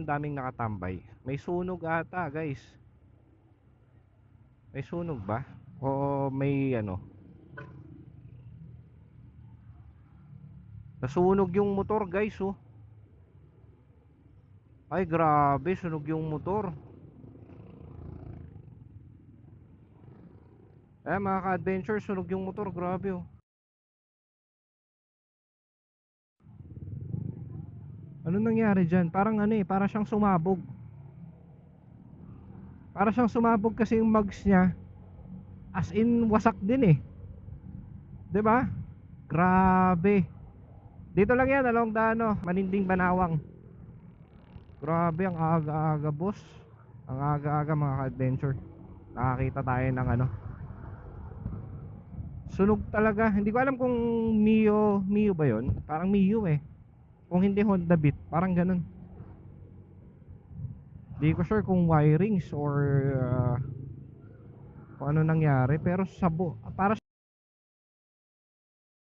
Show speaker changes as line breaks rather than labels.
daming nakatambay? May sunog ata, guys. May sunog ba? O may ano? Nasunog yung motor, guys, oh. Ay, grabe, sunog yung motor. Mga ka-adventure, sunog yung motor, grabe, oh. Ano nangyari dyan? Parang ano para siyang sumabog. Para siyang sumabog kasi yung mugs niya. As in, wasak din eh. 'Di ba? Grabe. Dito lang yan, along the Maninding Banawang. Grabe, ang aga-aga, boss. Ang aga-aga, mga ka-adventure. Nakakita tayo ng sunog talaga. Hindi ko alam kung Mio ba yon. Parang Mio eh. Kung hindi Honda Beat, parang ganun. Hindi ko sure kung wirings or kung ano nangyari. Pero para